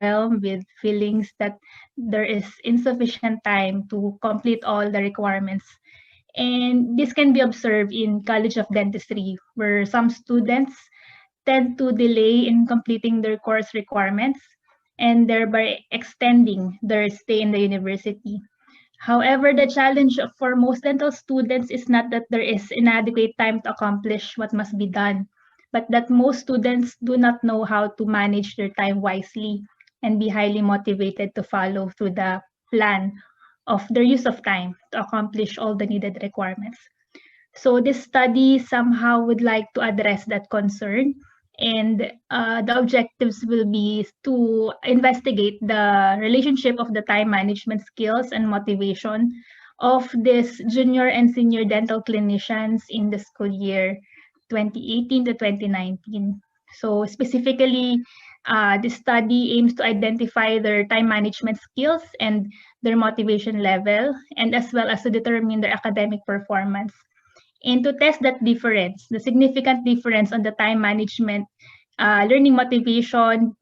overwhelmed with feelings that there is insufficient time to complete all the requirements. And this can be observed in College of Dentistry, where some students tend to delay in completing their course requirements and thereby extending their stay in the university. However, the challenge for most dental students is not that there is inadequate time to accomplish what must be done, but that most students do not know how to manage their time wisely and be highly motivated to follow through the plan of their use of time to accomplish all the needed requirements. So this study somehow would like to address that concern, and the objectives will be to investigate the relationship of the time management skills and motivation of this junior and senior dental clinicians in the school year 2018 to 2019. So specifically, the study aims to identify their time management skills and their motivation level, and as well as to determine their academic performance. And to test that difference, the significant difference on the time management, learning motivation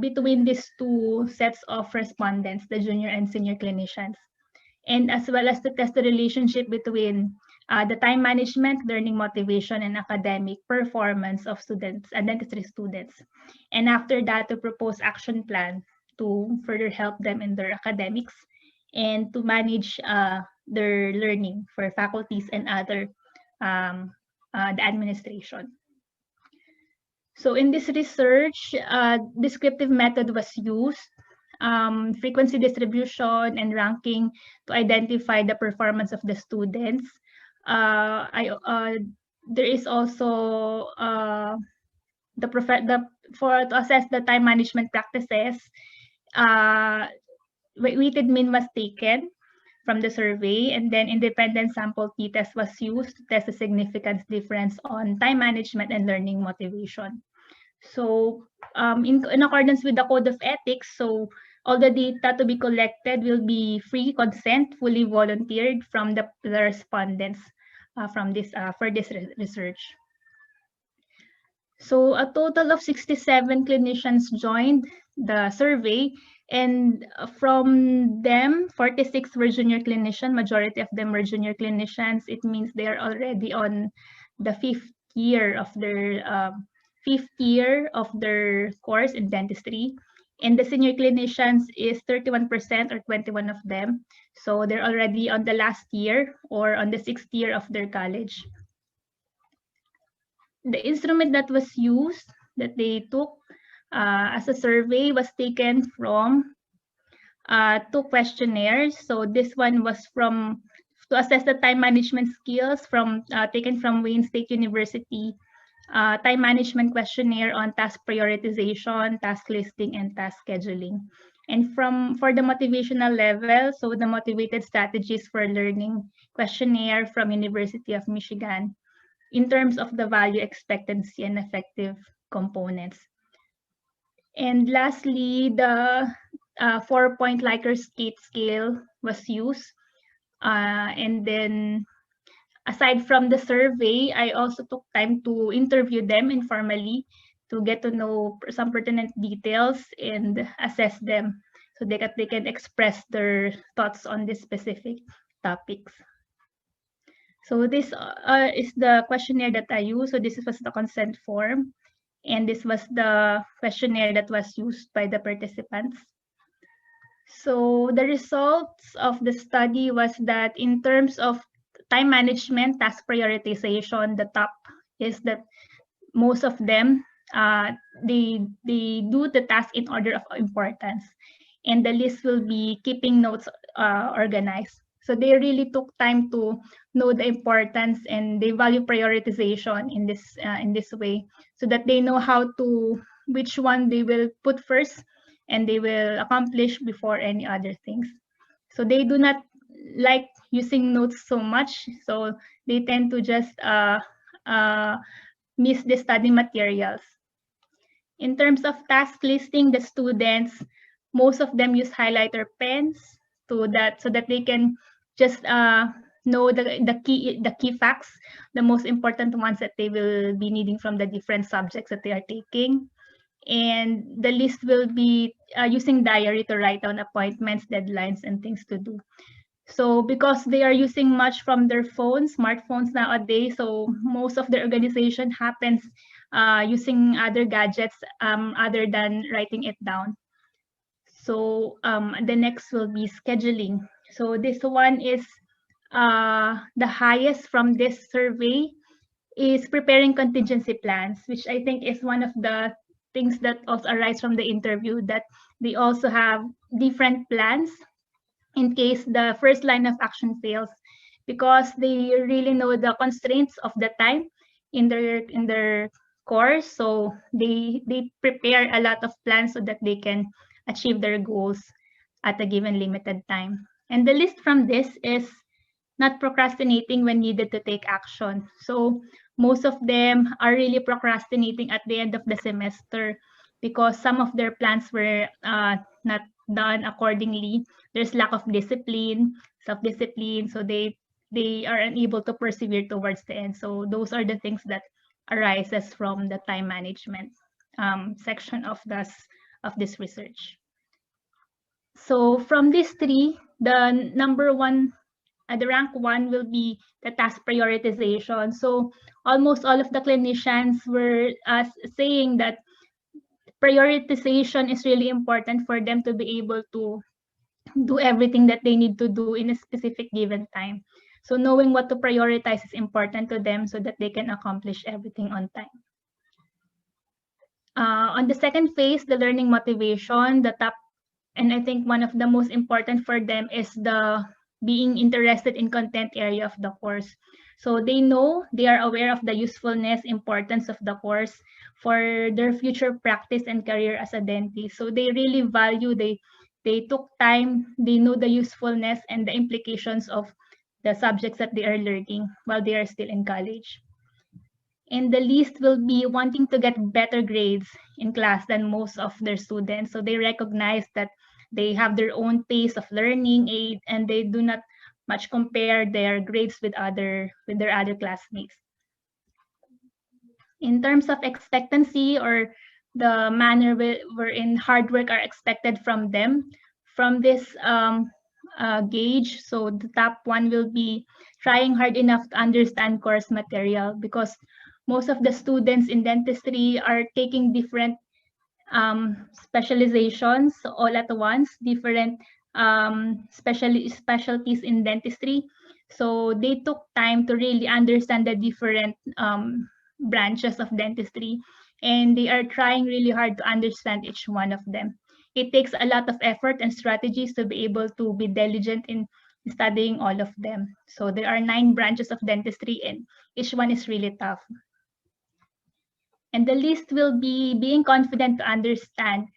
between these two sets of respondents, the junior and senior clinicians, and as well as to test the relationship between the time management, learning motivation, and academic performance of students, dentistry students. And after that, to propose action plan to further help them in their academics and to manage their learning for faculties and other the administration. So in this research, descriptive method was used, frequency distribution and ranking to identify the performance of the students. There is also to assess the time management practices. Weighted mean was taken from the survey, and then independent sample t-test was used to test the significance difference on time management and learning motivation. So in accordance with the code of ethics, so all the data to be collected will be free consent, fully volunteered from the respondents for this research. So a total of 67 clinicians joined the survey, and from them, 46 were junior clinicians. Majority of them were junior clinicians. It means they are already on the fifth year of their course in dentistry. And the senior clinicians is 31% or 21 of them. So they're already on the last year or on the sixth year of their college. The instrument that was used, that they took as a survey, was taken from two questionnaires. So this one was to assess the time management skills taken from Wayne State University time management questionnaire on task prioritization, task listing, and task scheduling. And for the motivational level, so the motivated strategies for learning questionnaire from University of Michigan in terms of the value expectancy and effective components. And lastly, the 4-point Likert scale was used. And then aside from the survey, I also took time to interview them informally to get to know some pertinent details and assess them so they can express their thoughts on these specific topics. So this is the questionnaire that I used. So this was the consent form, and this was the questionnaire that was used by the participants. So the results of the study was that in terms of time management, task prioritization, the top is that most of them, they do the task in order of importance, and the list will be keeping notes organized. So they really took time to know the importance, and they value prioritization in this way, so that they know which one they will put first, and they will accomplish before any other things. So they do not like using notes so much, so they tend to just miss the study materials. In terms of task listing, the students, most of them use highlighter pens so that they can just know the key facts, the most important ones that they will be needing from the different subjects that they are taking. And the list will be using diary to write down appointments, deadlines, and things to do. So because they are using much from their phones, smartphones nowadays, so most of their organization happens using other gadgets other than writing it down. So the next will be scheduling. So this one is the highest from this survey is preparing contingency plans, which I think is one of the things that also arise from the interview, that they also have different plans in case the first line of action fails, because they really know the constraints of the time in their course. So they prepare a lot of plans so that they can achieve their goals at a given limited time. And the list from this is not procrastinating when needed to take action. So most of them are really procrastinating at the end of the semester because some of their plans were not done accordingly. There's lack of discipline, self-discipline, so they are unable to persevere towards the end. So those are the things that arises from the time management section of this research. So from these three, the number one, the rank one will be the task prioritization. So almost all of the clinicians were saying that prioritization is really important for them to be able to do everything that they need to do in a specific given time. So knowing what to prioritize is important to them so that they can accomplish everything on time. On the second phase, the learning motivation, the top, and I think one of the most important for them is the being interested in content area of the course. So they know, they are aware of the usefulness, importance of the course for their future practice and career as a dentist. So they really value, they took time, they know the usefulness and the implications of the subjects that they are learning while they are still in college. And the least will be wanting to get better grades in class than most of their students. So they recognize that they have their own pace of learning aid and they do not much compare their grades with their other classmates. In terms of expectancy or the manner wherein hard work are expected from them, from this gauge, so the top one will be trying hard enough to understand course material, because most of the students in dentistry are taking different specializations all at once, different specialties in dentistry. So they took time to really understand the different branches of dentistry, and they are trying really hard to understand each one of them. It takes a lot of effort and strategies to be able to be diligent in studying all of them. So there are 9 branches of dentistry and each one is really tough. And the list will be being confident to understand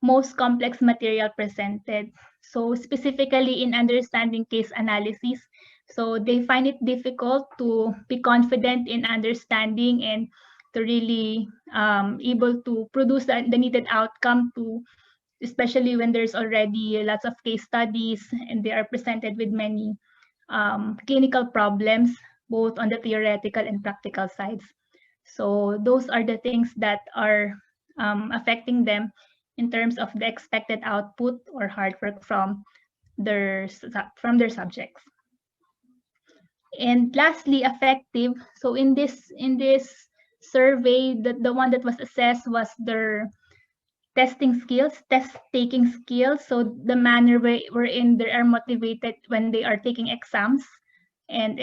most complex material presented. So specifically in understanding case analysis, so they find it difficult to be confident in understanding and to really able to produce the needed outcome, to especially when there's already lots of case studies and they are presented with many clinical problems, both on the theoretical and practical sides. So those are the things that are affecting them in terms of the expected output or hard work from their subjects. And lastly, affective. So in this survey, the one that was assessed was their testing skills, test taking skills. So the manner wherein they are motivated when they are taking exams and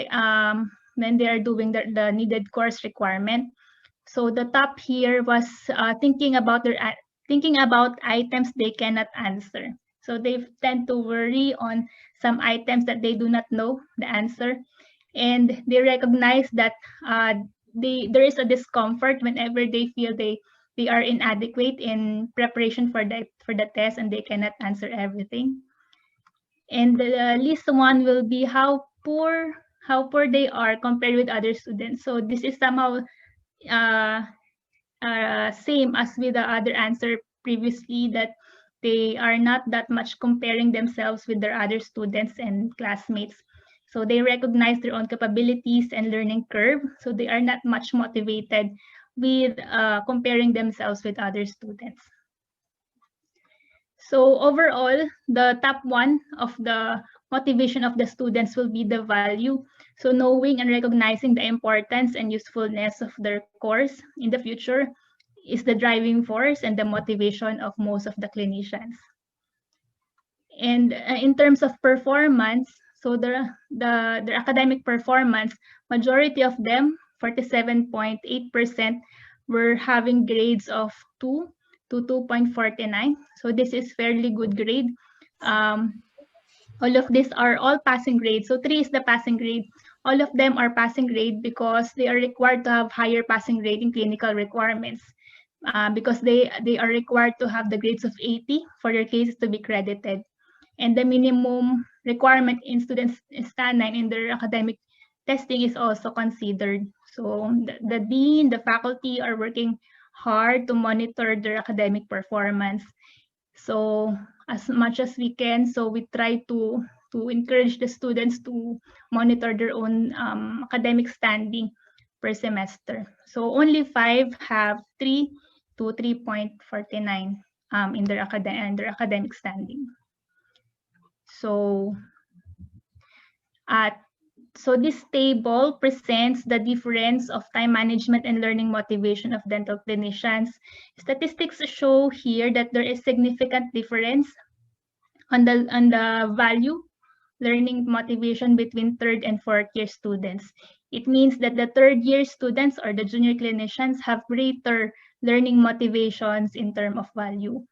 when they are doing the needed course requirement. So the top here was thinking about items they cannot answer. So they tend to worry on some items that they do not know the answer, and they recognize that there is a discomfort whenever they feel they are inadequate in preparation for the test and they cannot answer everything. And the least one will be how poor they are compared with other students. So this is somehow same as with the other answer previously, that they are not that much comparing themselves with their other students and classmates. So they recognize their own capabilities and learning curve. So they are not much motivated with comparing themselves with other students. So overall, the top one of the motivation of the students will be the value. So knowing and recognizing the importance and usefulness of their course in the future is the driving force and the motivation of most of the clinicians. And in terms of performance, so their academic performance, majority of them, 47.8%, were having grades of 2 to 2.49. So this is fairly good grade. All of these are all passing grade. So 3 is the passing grade. All of them are passing grade because they are required to have higher passing grade in clinical requirements. Because they are required to have the grades of 80 for their cases to be credited. And the minimum requirement in students stand 9 in their academic testing is also considered. So the dean, the faculty are working hard to monitor their academic performance. So as much as we can, so we try to encourage the students to monitor their own academic standing per semester. So only 5 have 3 to 3.49 in their academic standing. So so this table presents the difference of time management and learning motivation of dental clinicians. Statistics show here that there is significant difference on the value learning motivation between third and fourth year students. It means that the third year students or the junior clinicians have greater learning motivations in terms of value.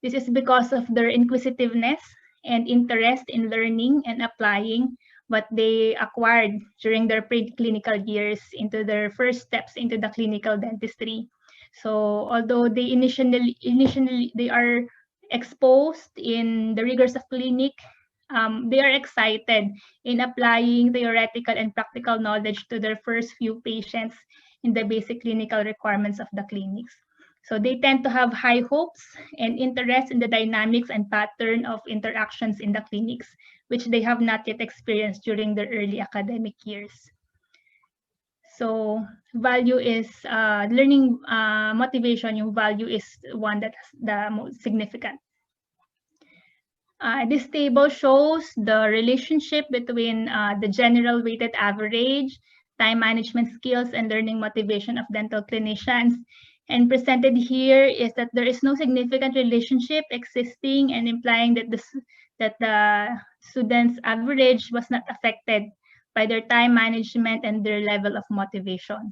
This is because of their inquisitiveness and interest in learning and applying what they acquired during their preclinical years into their first steps into the clinical dentistry. So although they initially they are exposed in the rigors of clinic, they are excited in applying theoretical and practical knowledge to their first few patients in the basic clinical requirements of the clinics. So they tend to have high hopes and interest in the dynamics and pattern of interactions in the clinics, which they have not yet experienced during their early academic years. So value is learning motivation, yung value is one that's the most significant. This table shows the relationship between the general weighted average, time management skills, and learning motivation of dental clinicians. And presented here is that there is no significant relationship existing and implying that the students' average was not affected by their time management and their level of motivation.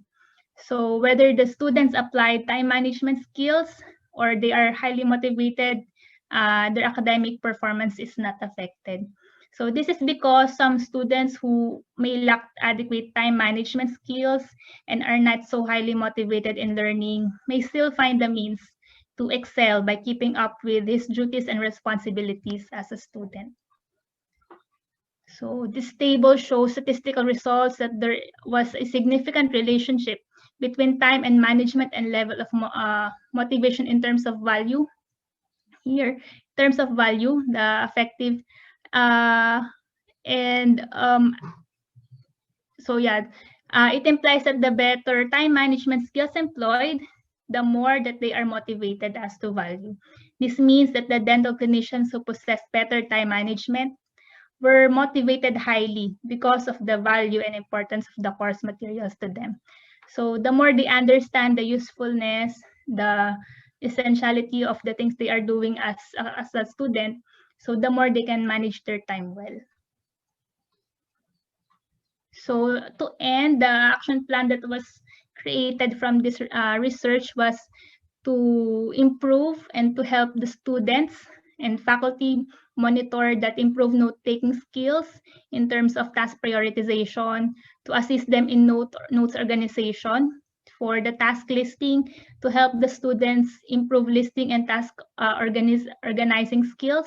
So whether the students apply time management skills or they are highly motivated, their academic performance is not affected. So this is because some students who may lack adequate time management skills and are not so highly motivated in learning may still find the means to excel by keeping up with his duties and responsibilities as a student. So this table shows statistical results that there was a significant relationship between time and management and level of motivation in terms of value. Here, in terms of value, the effective it implies that the better time management skills employed, the more that they are motivated as to value. This means that the dental clinicians who possess better time management were motivated highly because of the value and importance of the course materials to them. So the more they understand the usefulness, the essentiality of the things they are doing as a student, so the more they can manage their time well. So to end, the action plan that was created from this research was to improve and to help the students and faculty monitor that improve note-taking skills in terms of task prioritization, to assist them in notes organization, for the task listing, to help the students improve listing and task organizing skills.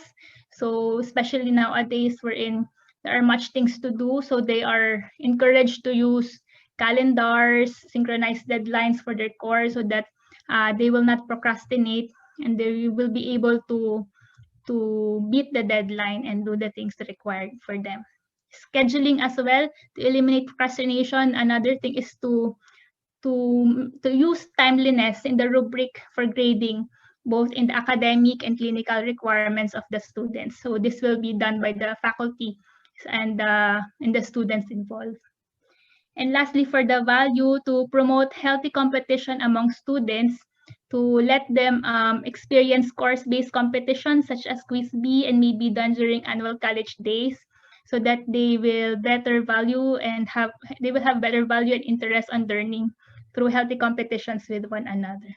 So especially nowadays wherein there are much things to do, so they are encouraged to use calendars, synchronized deadlines for their course so that they will not procrastinate and they will be able to beat the deadline and do the things required for them. Scheduling as well to eliminate procrastination. Another thing is to use timeliness in the rubric for grading both in the academic and clinical requirements of the students. So this will be done by the faculty and the students involved. And lastly, for the value, to promote healthy competition among students, to let them experience course-based competitions such as Quiz B and may be done during annual college days, so that they will better value and they will have better value and interest on learning through healthy competitions with one another.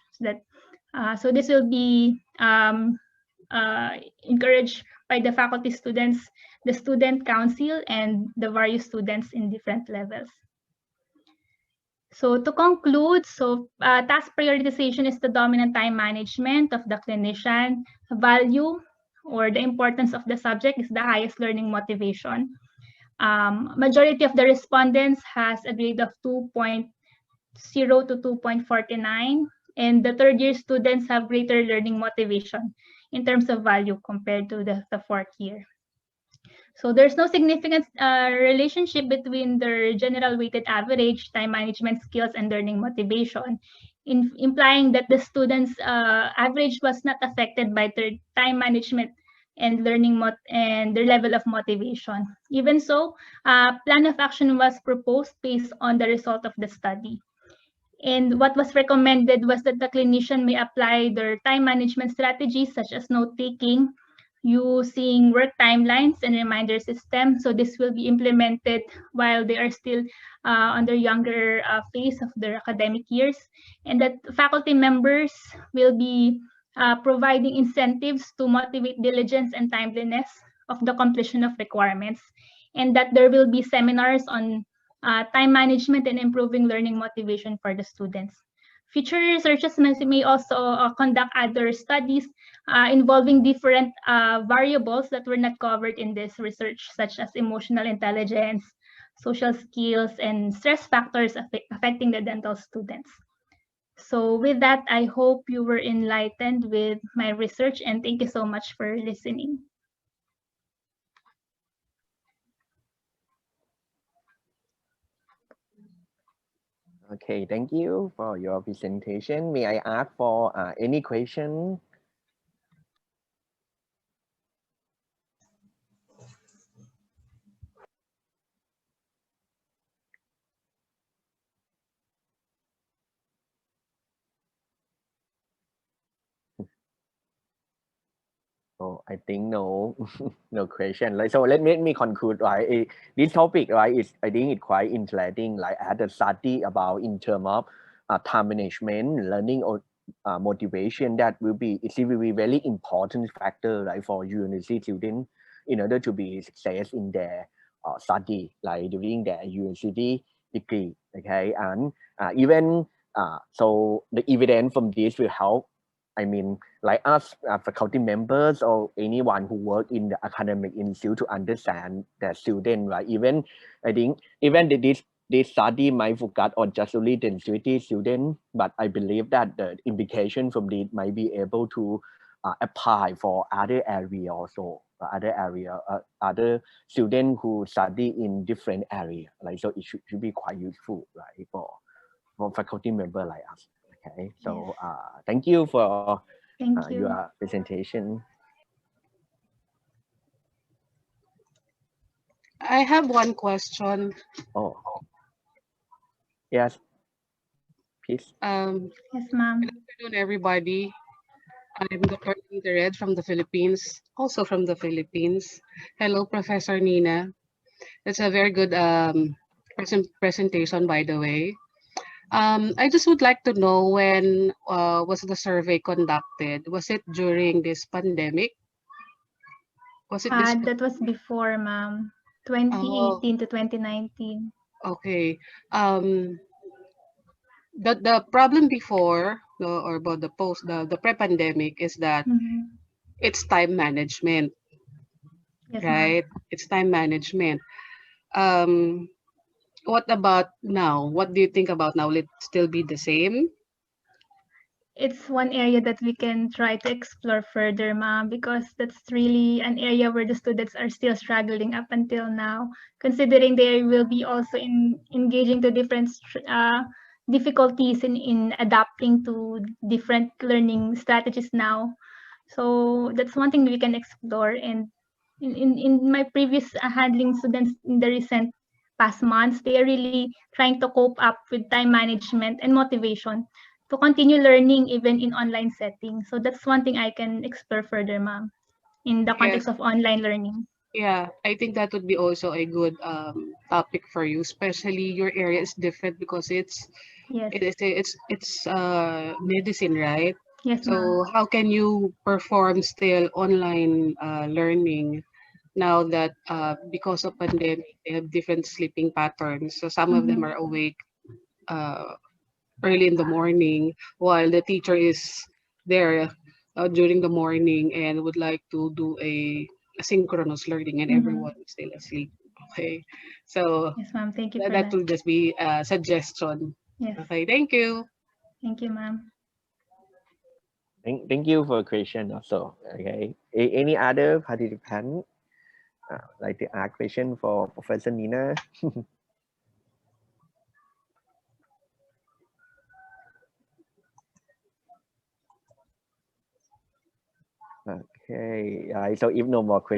So this will be encouraged by the faculty, students, the student council, and the various students in different levels. So to conclude, task prioritization is the dominant time management of the clinician. Value or the importance of the subject is the highest learning motivation. Majority of the respondents has a grade of 2.0 to 2.49, and the third year students have greater learning motivation in terms of value compared to the fourth year. So there's no significant relationship between their general weighted average, time management skills, and learning motivation, implying that the students' average was not affected by their time management and learning and their level of motivation. Even so, plan of action was proposed based on the result of the study. And what was recommended was that the clinician may apply their time management strategies such as note-taking, using work timelines and reminder system. So this will be implemented while they are still on their younger phase of their academic years, and that faculty members will be providing incentives to motivate diligence and timeliness of the completion of requirements, and that there will be seminars on time management and improving learning motivation for the students. Future researchers may also conduct other studies involving different variables that were not covered in this research, such as emotional intelligence, social skills, and stress factors affecting the dental students. So with that, I hope you were enlightened with my research, and thank you so much for listening. Okay, thank you for your presentation. May I ask for any question? Oh, I think no, no question. Like, so let me conclude. Right, this topic, right, is I think it's quite interesting. Like, I had a study about in terms of time management, learning, or motivation. That will be very important factor, right, for university students in order to be success in their study, like during their university degree. Okay, and even so, the evidence from this will help. I mean, like us faculty members or anyone who work in the academic institute to understand the student, right? Even I think even this study might focus on just only dentistry student, but I believe that the implication from this might be able to apply for other area also, other students who study in different area. Like, so it should be quite useful, right, for faculty member like us. Okay, so thank you for your presentation. I have one question. Oh, yes, please. Yes, ma'am. Good afternoon, everybody. I'm Dr. Red from the Philippines, also from the Philippines. Hello, Professor Nina. That's a very good presentation, by the way. I just would like to know, when was the survey conducted? Was it during this pandemic? Was it this? That was before, ma'am. 2018 to 2019. Okay. The problem before, or about the pre-pandemic, is that it's time management. Yes, right? It's time management. What about now? What do you think about now? Will it still be the same? It's one area that we can try to explore further, ma'am, because that's really an area where the students are still struggling up until now, considering they will be also engaging to different difficulties in adapting to different learning strategies now. So that's one thing we can explore. And in my previous handling students in the recent past months, they are really trying to cope up with time management and motivation to continue learning even in online settings. So that's one thing I can explore further, ma'am, in the Yes. context of online learning. Yeah, I think that would be also a good topic for you, especially your area is different because Yes. it's medicine, right? Yes, So ma'am. how can you perform still online learning now that because of pandemic they have different sleeping patterns? So some of them Mhm. are awake uh, early in the morning while the teacher is there during the morning and would like to do a asynchronous learning and Mhm. everyone is still asleep. Okay, so Yes, ma'am. Thank you for that that. will just be a suggestion. Yes. Okay, thank you. Thank you, ma'am. Thank you for the question also. Okay. Any other participant like to ask question for Professor Nina? Okay. So if no more questions.